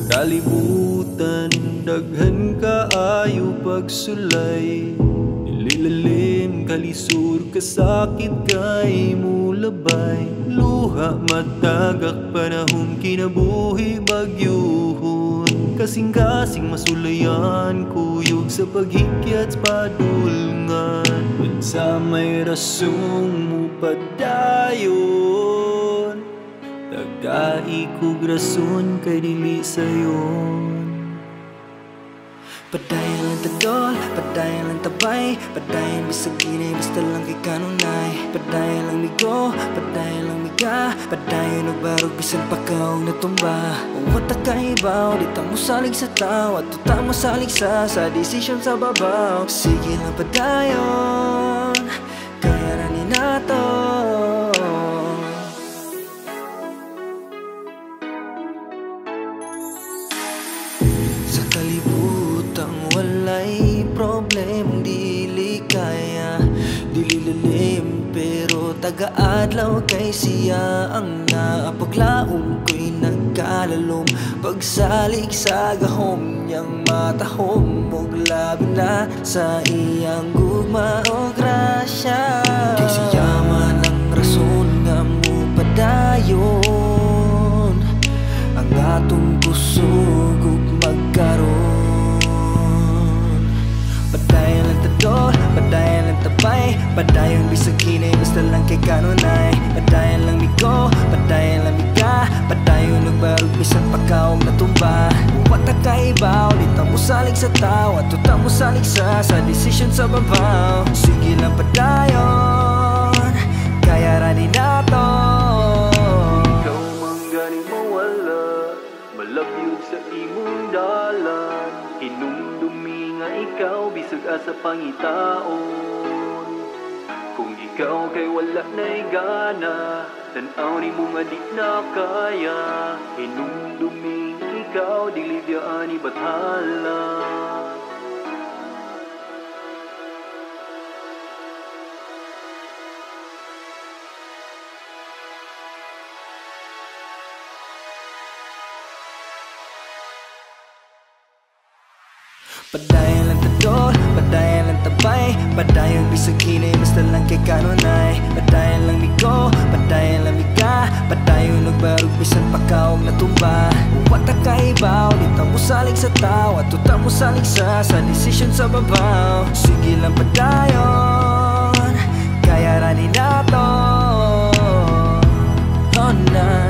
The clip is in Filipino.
Kalibutan, daghan kaayo pagsulay. Nililalim, kalisur, kasakit kay mulabay. Luha, matagak, panahon, kinabuhi, bagyuhon. Kasing-kasing masulayan, kuyog sa paghikyat, padulngan. Sa may rasong mupadayon, tagaikog rason kay dili sayon. Padayon lang tagol, padayon lang tabay, padayon bisag ginay, basta lang kay kanunay. Padayon lang migo, padayon lang miga, padayon nagbarog bisan pakaw natumba. Uwata kaibaw, di ta mo salig sa tao, at tuta mo salig sa desisyon sa babaw. Sige lang padayon, kaya ranin nato. Sa kalibutang walay problemang dili kaya, dili lalim pero taga-adlaw kay siya. Ang naapaglaom ko'y nagkalalom, pagsalig sa gahom niyang matahom, og labi na sa iyang gugma o grasya. Kay siya man ang rason nga mo padayon ang atong kusog ug magkaroon. Padayon lang tadol, padayon lang tabay, padayon bisag hinay, basta lang kay kanunay. Padayon lang migo, padayon lang miga, padayon nagbarog bisan pakaw natumba. Wata kaibaw, di ta mo salig sa tao, at tuta mo salig sa desisyon sa babaw. Sige lang padayon, kaya ranin nato. Ikaw man gani mawala, malabyog sa imong dalan. Hinumdumi nga ikaw, bisag asa pangitaon. Kung ikaw kay wala na'y gana, tanaw ni mo nga di na kaya. Hinumdumi nga ikaw, dili biyaan ni bathala. Padayon lang tadol, padayon lang tabay, padayon bisag hinay, basta lang kay kanunay. Padayon lang migo, padayon lang miga, padayon nagbarog bisan pakaw natumba. Wata kaibaw, di ta mo salig sa tao, at tuta mo salig sa desisyon sa babaw. Sige lang padayon, kaya ranin nato. Oh na.